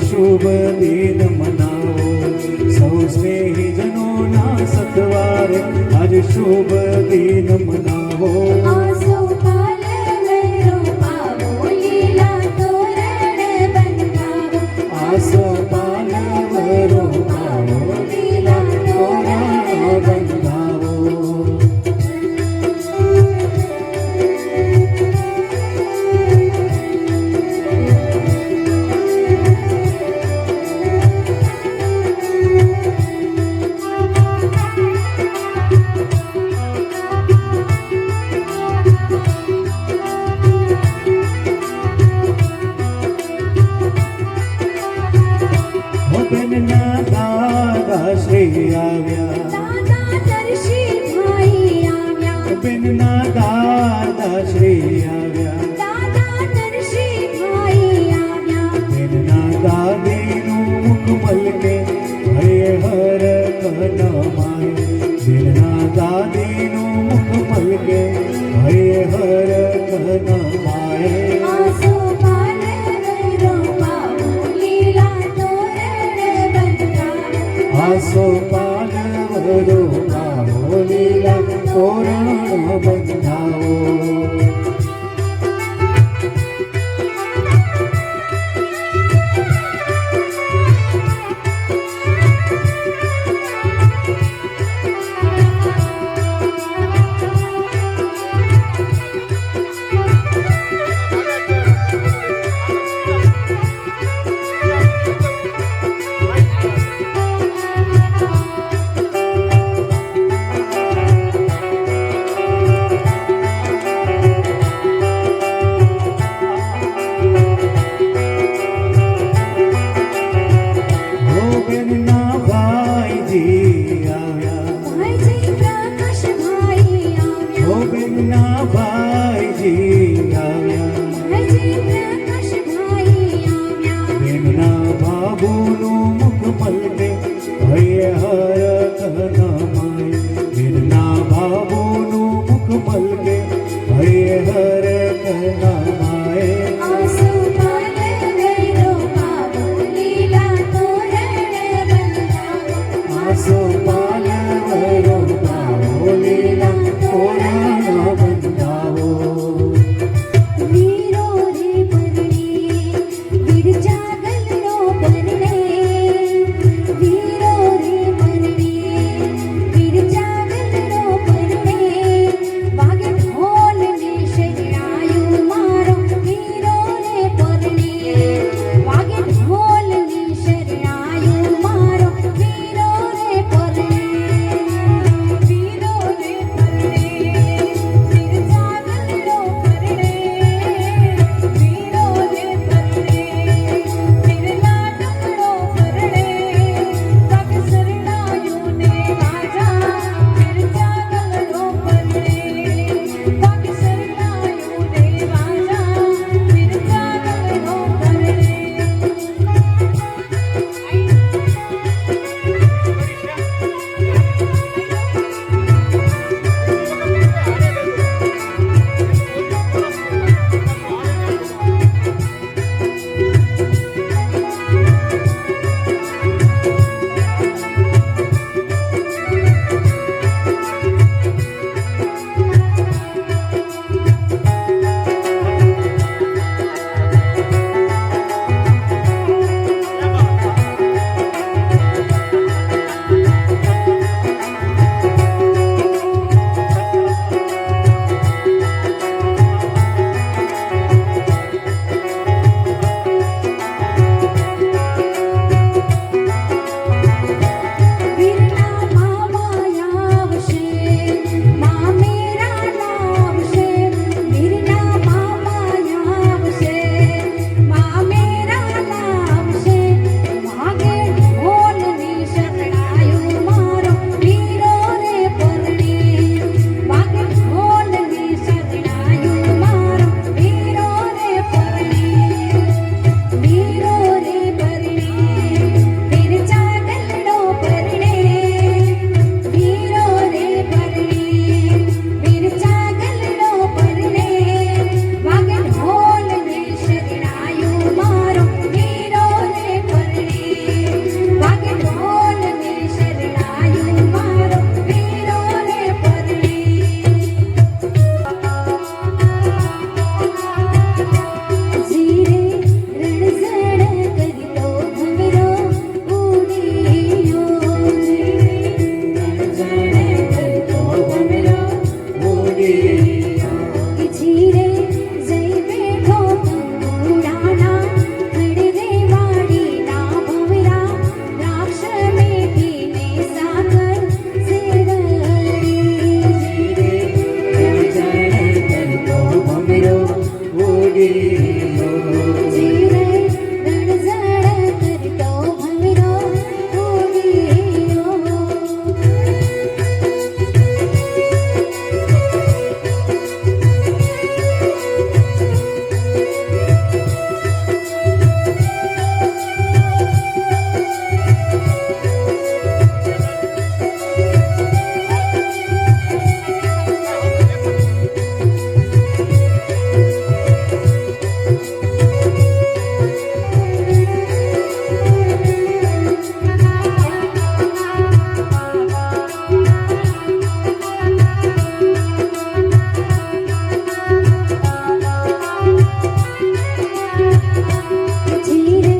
શુભ દિન મનાવો સૌ સ્નેહીજનોના સત્વારે આજ શુભ દિન મનાવો આસો પાલવરો પાવો લીલા તોરણ બંધાવો આસો પાલવરો પાવો લીલા તોરણ બંધાવો શ્રી આવ્યા દાદા દર્શી ભાઈ આવ્યા બેનના દાદા શ્રી આવ્યા દાદા દર્શી ભાઈ આવ્યા બેનના દાદીનું મુખ મલકે હર કનમાય બેનના દાદીનું મુખ મલકે હર કનમાય આસો પાલવરો પાવો લીલા તોરણ બંધાવો આસો પાલવરો પાવો લીલા તોરણ બંધાવો મોગીયો જીરે રણઝણ કરતો ભમરો મોગીયો જીરે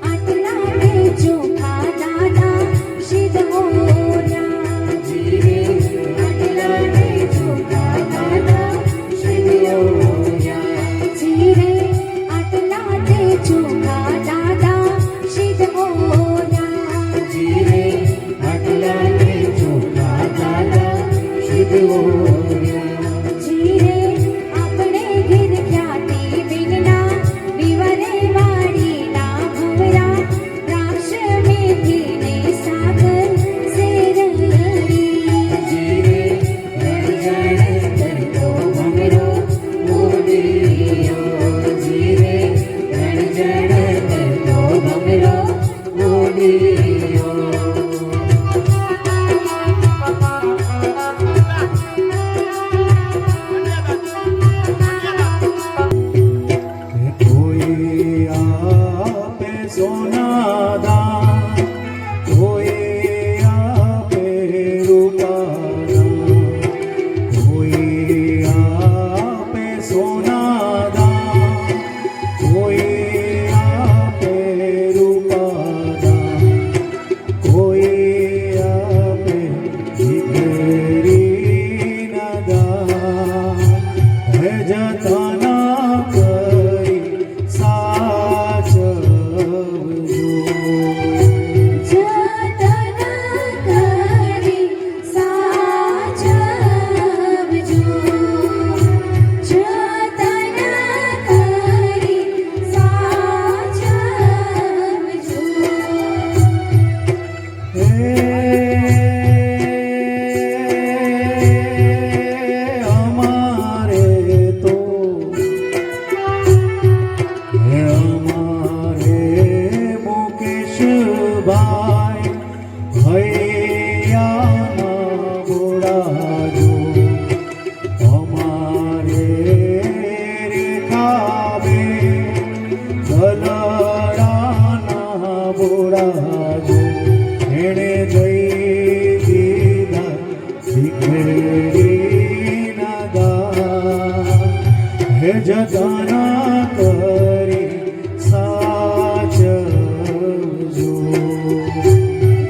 આટલા ને ચોખા દાદા સિદ્ધ હોર્યા જીરે આટલા ને ચોખા દાદા સિદ્ધ હોર્યા જીરે આટલા ને ચોખા દાદા સિદ્ધ હોર્યા જીરે આટલા ને ચોખા દાદા સિદ્ધ હોર્યા જીરે આપણે ઘેર ખ્યાતિ વિના વિવરે વાડીના ભમરા દ્રાક્ષ મેથી ને સાગર શેરડી જીરે રણઝણ કરતો ભમરો મોગીયો જીરે રણઝણ કરતો ભમરો મોગીયો કોઈ આપે સોનાદાન કોઈ આપે રૂપાદાન કોઈ આપે સોનાદાન કોઈ આપે રૂપાદાન કોઈ આપે દીકરીના દાન હે જતના કરી સાચવજો જતન કરી સાચવજો જતન કરી સાચવજો અમારે તો અમારે મુકેશભાઈ ભૈયાના બોડાજો અમારે રેખાબેન દલડાના બોડાજો એણે જઈ દીધા દીકરીના દાન હે જતના કરી સાચવજો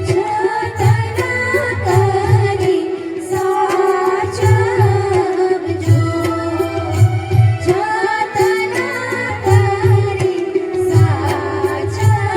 જતન કરી સાચવજો જતન કરી સાચવજો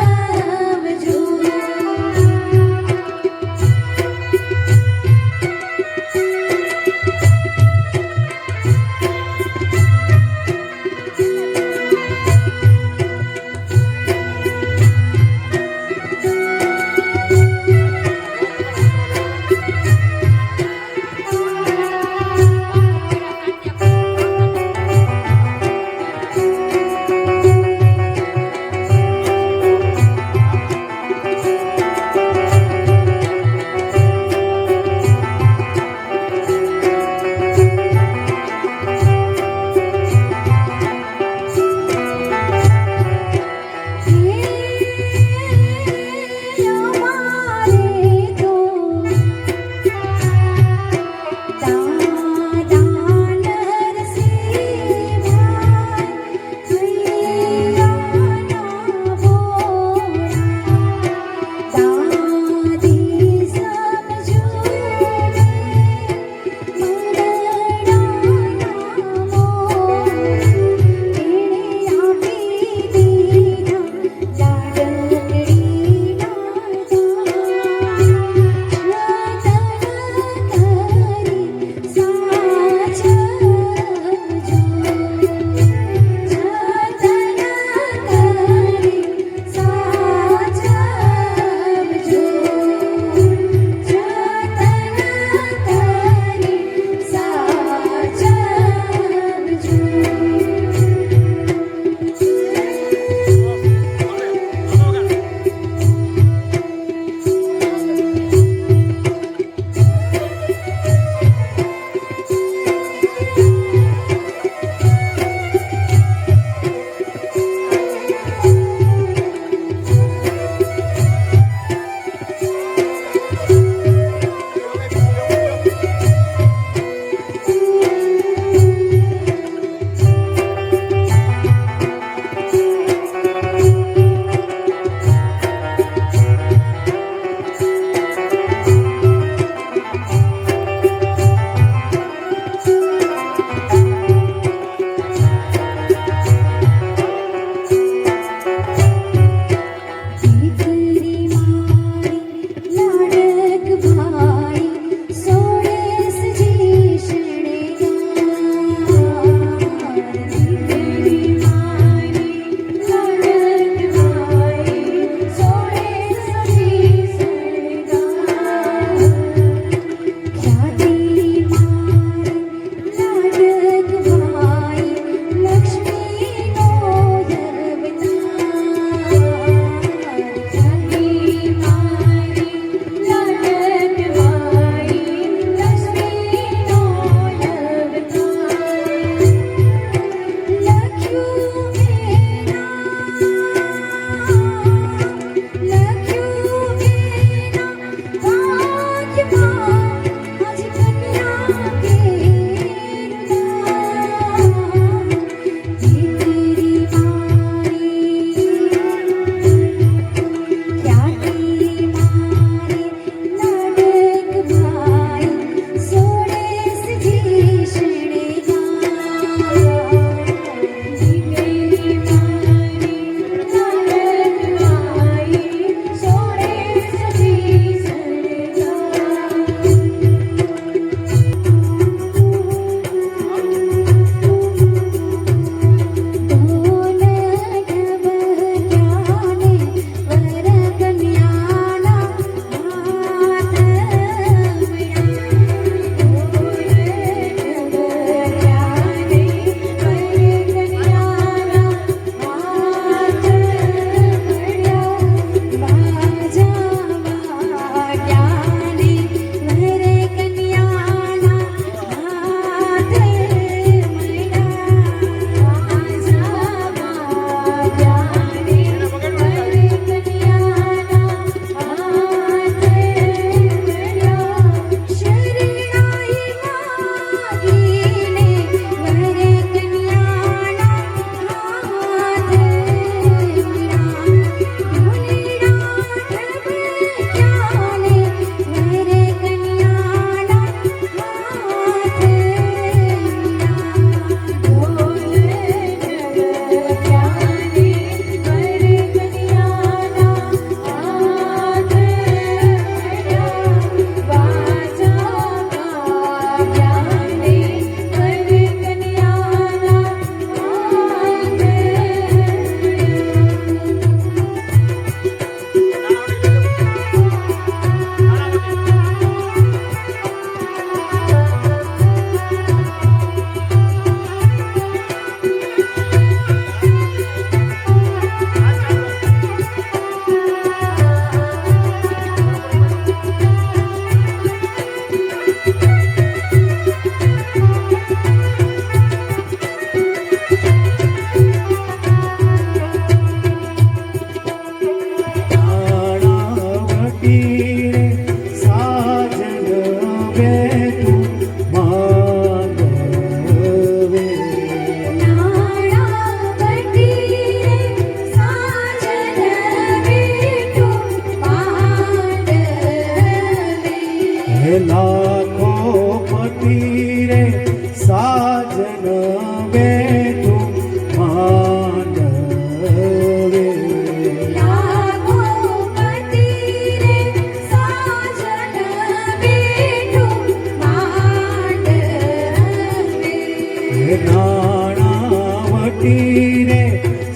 રે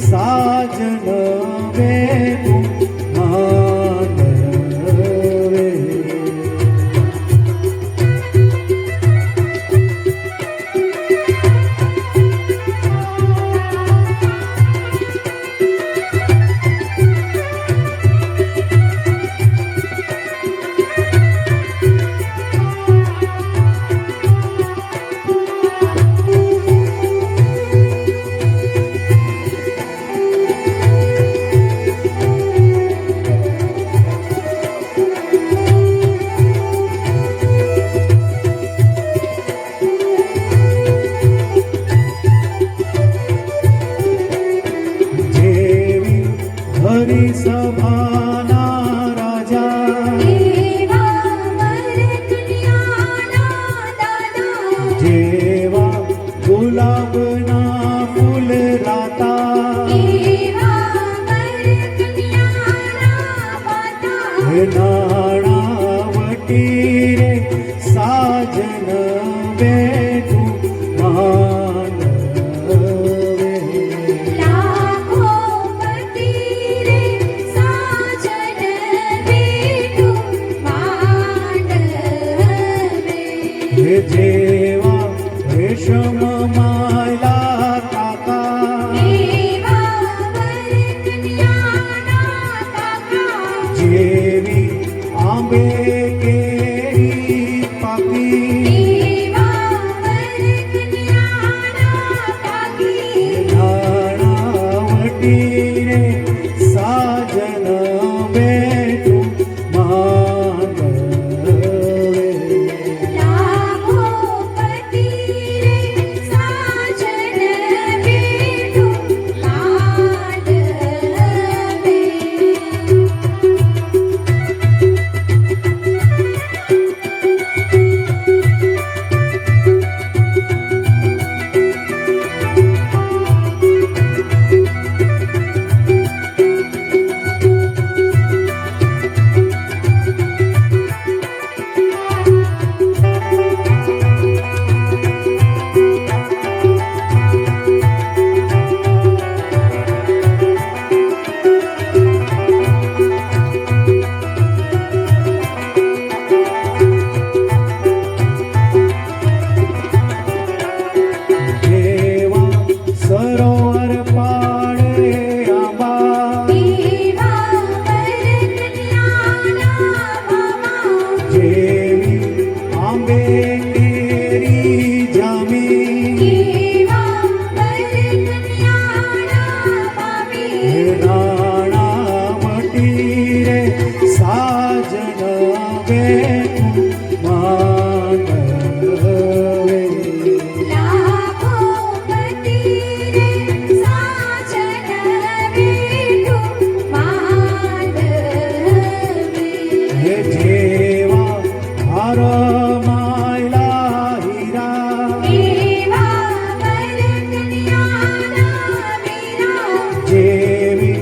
સાજન બેઠું માંડવે. જેવી હરી સભાના રાજા, એવા વર દુનિયાના દાદા, જેવા ગુલાબના ફૂલ રાતા, એવા વર દુનિયાના પાતા, હે નાણાવટી રે સાજન બેઠું માંડવે. લાખો પતિ રે સાજન બેઠું માંડવે. હે જેવા રેશમ માલા કાકા, એવા વર દુનિયાના કાકા, જેવી આંબે કેરી પાકી, એવા વર દુનિયાના કાકી, નાણાવટી રે સાજન બેઠું માંડવે. લાખો પતિ રે સાજન બેઠું માંડવે. જેવા સરોવર પાડે આંબા, એવા વર દુનિયાના મામા, જેવી આંબે કેરી જામી, એવા વર દુનિયાના મામી, હે નાણાવટી રે સાજન બેઠું માંડવે. લાખો પતિ રે સાજન બેઠું માંડવે. હે જેવા હારમાયેલા હીરા, એવા વર દુનિયાના વીરા, જેવી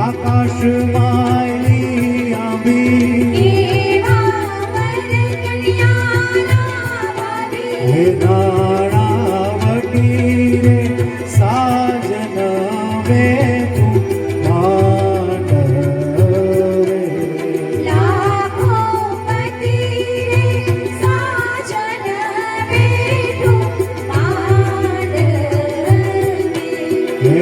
આકાશમાયેલી આંબી, એવા વર દુનિયાના વાવી, હે નાણાવટી રે સાજન બેઠું માંડવે. લાખો પતિ રે સાજન બેઠું માંડવે. હે